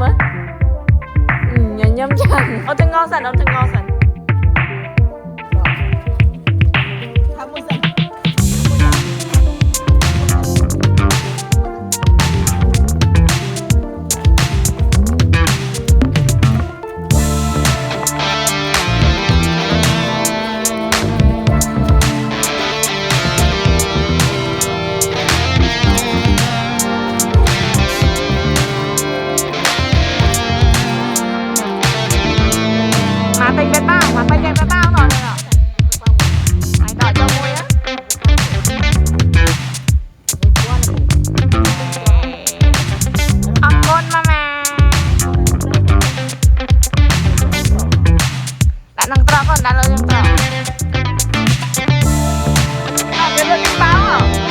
nhầm á. Nhầm chẳng. Ông thằng ngon sẵn, ông thằng ngon sẵn. Tình bên bao mà phải bên bao rồi rồi. Mày đợi cho môi á. Ampun mama. Đã nâng trọ con đã lôi nâng trọ. Đã được bao hả?